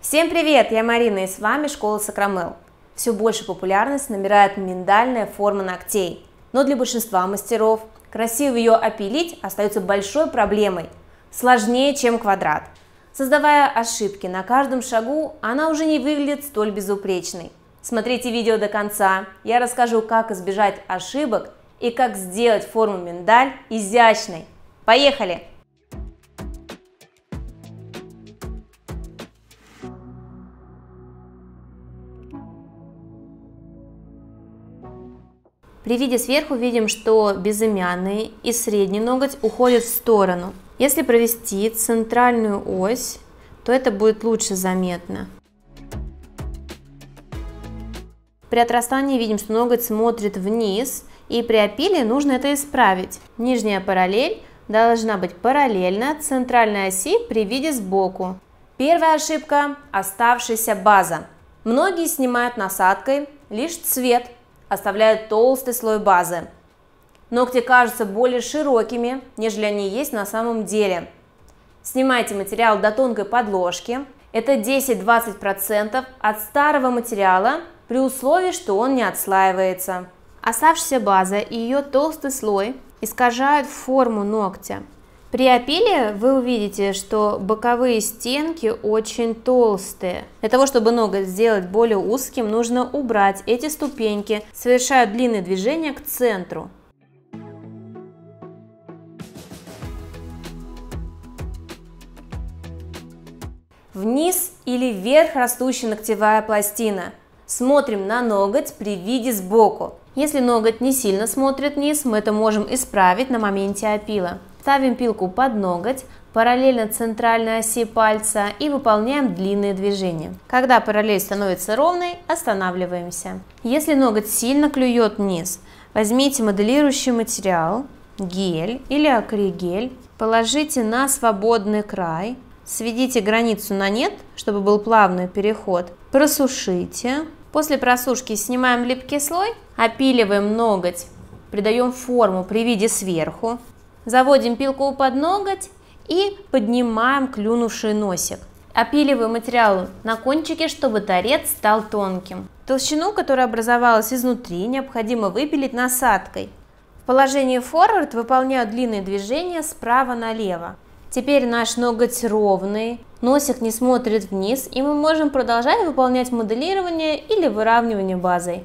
Всем привет, я Марина и с вами Школа Сакрамел. Все больше популярность набирает миндальная форма ногтей, но для большинства мастеров красиво ее опилить остается большой проблемой, сложнее, чем квадрат. Создавая ошибки на каждом шагу, она уже не выглядит столь безупречной. Смотрите видео до конца, я расскажу, как избежать ошибок и как сделать форму миндаль изящной. Поехали! При виде сверху видим, что безымянный и средний ноготь уходят в сторону. Если провести центральную ось, то это будет лучше заметно. При отрастании видим, что ноготь смотрит вниз, и при опиле нужно это исправить. Нижняя параллель должна быть параллельна центральной оси при виде сбоку. Первая ошибка – оставшаяся база. Многие снимают насадкой лишь цвет, оставляют толстый слой базы. Ногти кажутся более широкими, нежели они есть на самом деле. Снимайте материал до тонкой подложки. Это 10-20% от старого материала при условии, что он не отслаивается. Оставшаяся база и ее толстый слой искажают форму ногтя. При опиле вы увидите, что боковые стенки очень толстые. Для того, чтобы ноготь сделать более узким, нужно убрать эти ступеньки, совершая длинные движения к центру. Вниз или вверх растущая ногтевая пластина. Смотрим на ноготь при виде сбоку. Если ноготь не сильно смотрит вниз, мы это можем исправить на моменте опила. Ставим пилку под ноготь, параллельно центральной оси пальца и выполняем длинные движения. Когда параллель становится ровной, останавливаемся. Если ноготь сильно клюет вниз, возьмите моделирующий материал, гель или акригель, положите на свободный край, сведите границу на нет, чтобы был плавный переход, просушите. После просушки снимаем липкий слой, опиливаем ноготь, придаем форму при виде сверху. Заводим пилку под ноготь и поднимаем клюнувший носик. Опиливаем материал на кончике, чтобы торец стал тонким. Толщину, которая образовалась изнутри, необходимо выпилить насадкой. В положении форвард выполняю длинные движения справа налево. Теперь наш ноготь ровный, носик не смотрит вниз, и мы можем продолжать выполнять моделирование или выравнивание базой.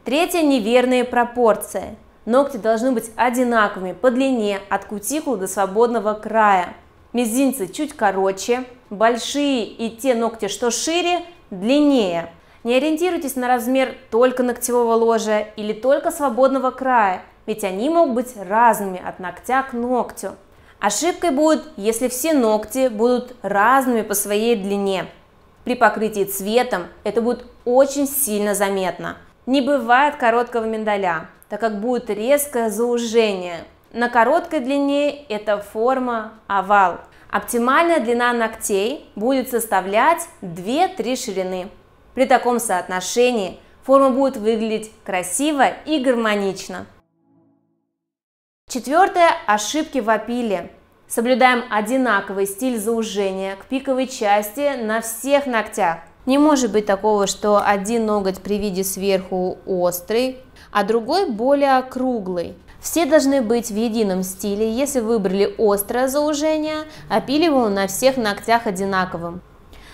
Третья – неверные пропорции. Ногти должны быть одинаковыми по длине от кутикулы до свободного края. Мизинцы чуть короче, большие и те ногти, что шире, длиннее. Не ориентируйтесь на размер только ногтевого ложа или только свободного края, ведь они могут быть разными от ногтя к ногтю. Ошибкой будет, если все ногти будут разными по своей длине. При покрытии цветом это будет очень сильно заметно. Не бывает короткого миндаля, так как будет резкое заужение. На короткой длине эта форма овал. Оптимальная длина ногтей будет составлять 2-3 ширины. При таком соотношении форма будет выглядеть красиво и гармонично. Четвертое – ошибки в опиле. Соблюдаем одинаковый стиль заужения к пиковой части на всех ногтях. Не может быть такого, что один ноготь при виде сверху острый, а другой более округлый. Все должны быть в едином стиле. Если выбрали острое заужение, опиливаем на всех ногтях одинаковым.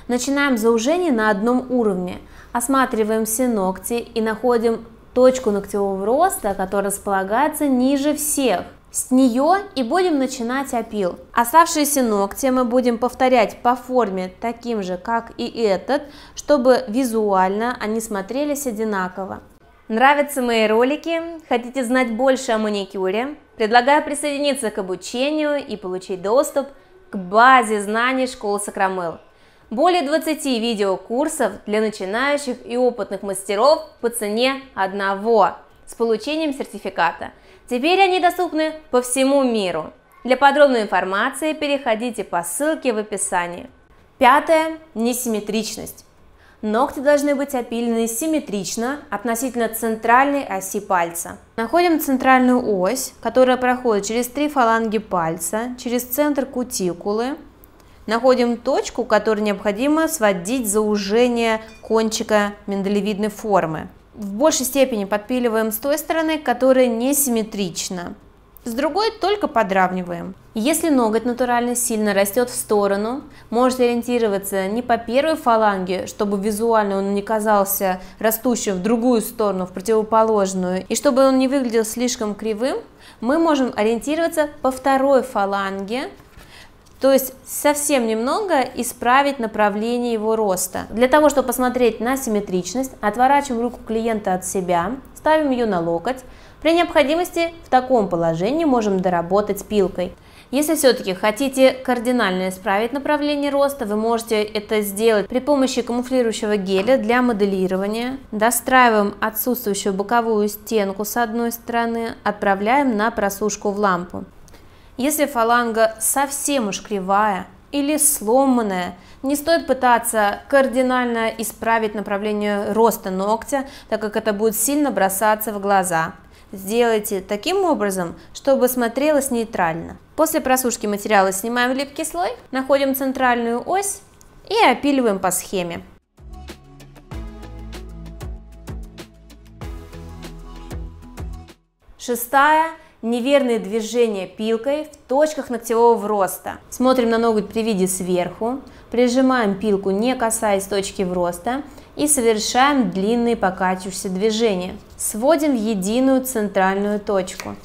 Начинаем заужение на одном уровне. Осматриваем все ногти и находим точку ногтевого роста, которая располагается ниже всех. С нее и будем начинать опил. Оставшиеся ногти мы будем повторять по форме таким же, как и этот, чтобы визуально они смотрелись одинаково. Нравятся мои ролики? Хотите знать больше о маникюре? Предлагаю присоединиться к обучению и получить доступ к базе знаний Школы Сакрамел. Более 20 видеокурсов для начинающих и опытных мастеров по цене одного с получением сертификата. Теперь они доступны по всему миру. Для подробной информации переходите по ссылке в описании. Пятое – несимметричность. Ногти должны быть опилены симметрично относительно центральной оси пальца. Находим центральную ось, которая проходит через 3 фаланги пальца, через центр кутикулы, находим точку, которую необходимо сводить заужение кончика миндалевидной формы. В большей степени подпиливаем с той стороны, которая несимметрична. С другой только подравниваем. Если ноготь натурально сильно растет в сторону, можете ориентироваться не по первой фаланге, чтобы визуально он не казался растущим в другую сторону, в противоположную, и чтобы он не выглядел слишком кривым, мы можем ориентироваться по второй фаланге, то есть совсем немного исправить направление его роста. Для того, чтобы посмотреть на симметричность, отворачиваем руку клиента от себя, ставим ее на локоть. При необходимости в таком положении можем доработать пилкой. Если все-таки хотите кардинально исправить направление роста, вы можете это сделать при помощи камуфлирующего геля для моделирования. Достраиваем отсутствующую боковую стенку с одной стороны, отправляем на просушку в лампу. Если фаланга совсем уж кривая или сломанная, не стоит пытаться кардинально исправить направление роста ногтя, так как это будет сильно бросаться в глаза. Сделайте таким образом, чтобы смотрелось нейтрально. После просушки материала снимаем липкий слой, находим центральную ось и опиливаем по схеме. Шестая. Неверные движения пилкой в точках ногтевого вроста. Смотрим на ноготь при виде сверху, прижимаем пилку, не касаясь точки вроста, и совершаем длинные покачивающиеся движения. Сводим в единую центральную точку.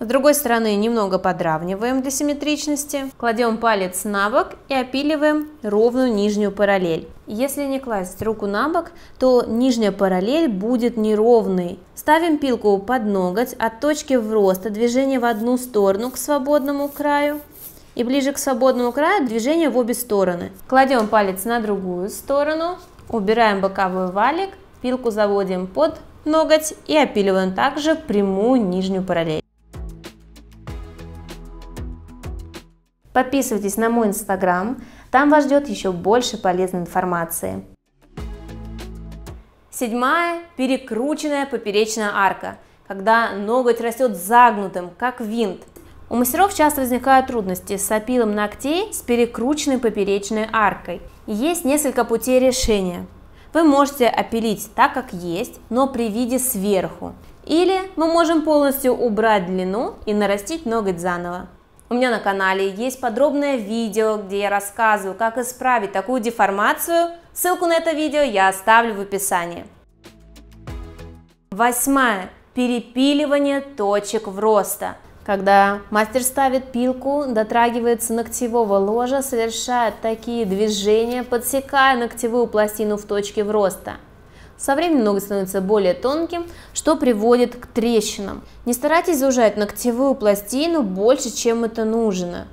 С другой стороны немного подравниваем для симметричности, кладем палец на бок и опиливаем ровную нижнюю параллель. Если не класть руку на бок, то нижняя параллель будет неровной. Ставим пилку под ноготь от точки вроста, движение в одну сторону к свободному краю, и ближе к свободному краю движение в обе стороны. Кладем палец на другую сторону, убираем боковой валик, пилку заводим под ноготь и опиливаем также прямую нижнюю параллель. Подписывайтесь на мой инстаграм, там вас ждет еще больше полезной информации. Седьмая. Перекрученная поперечная арка, когда ноготь растет загнутым, как винт. У мастеров часто возникают трудности с опилом ногтей с перекрученной поперечной аркой. Есть несколько путей решения. Вы можете опилить так, как есть, но при виде сверху. Или мы можем полностью убрать длину и нарастить ноготь заново. У меня на канале есть подробное видео, где я рассказываю, как исправить такую деформацию. Ссылку на это видео я оставлю в описании. Восьмая. Перепиливание точек вроста. Когда мастер ставит пилку, дотрагивается ногтевого ложа, совершает такие движения, подсекая ногтевую пластину в точке вроста. Со временем ноготь становится более тонким, что приводит к трещинам. Не старайтесь заужать ногтевую пластину больше, чем это нужно.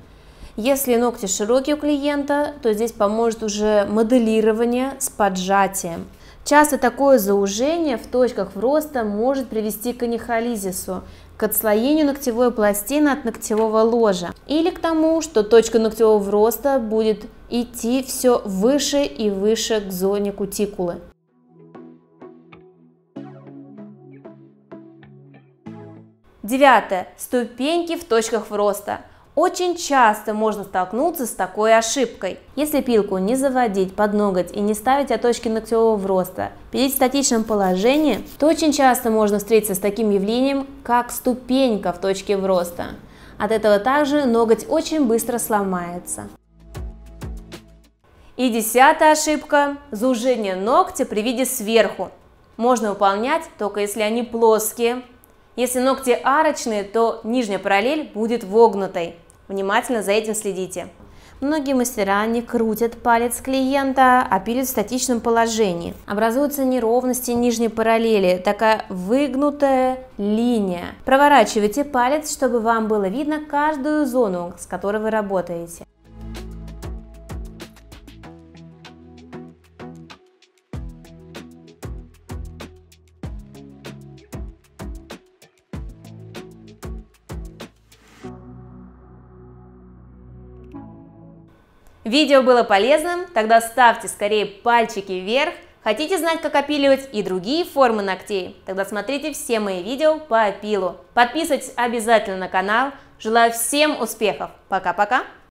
Если ногти широкие у клиента, то здесь поможет уже моделирование с поджатием. Часто такое заужение в точках вроста может привести к анихолизису, к отслоению ногтевой пластины от ногтевого ложа, или к тому, что точка ногтевого вроста будет идти все выше и выше к зоне кутикулы. Девятое. Ступеньки в точках вроста. Очень часто можно столкнуться с такой ошибкой. Если пилку не заводить под ноготь и не ставить от точки ногтевого вроста, пилить в статичном положении, то очень часто можно встретиться с таким явлением, как ступенька в точке вроста. От этого также ноготь очень быстро сломается. И десятая ошибка – заужение ногтя при виде сверху. Можно выполнять только если они плоские. Если ногти арочные, то нижняя параллель будет вогнутой. Внимательно за этим следите. Многие мастера не крутят палец клиента, а пилят в статичном положении. Образуются неровности нижней параллели, такая выгнутая линия. Проворачивайте палец, чтобы вам было видно каждую зону, с которой вы работаете. Видео было полезным? Тогда ставьте скорее пальчики вверх. Хотите знать, как опиливать и другие формы ногтей? Тогда смотрите все мои видео по опилу. Подписывайтесь обязательно на канал, Желаю всем успехов. Пока-пока.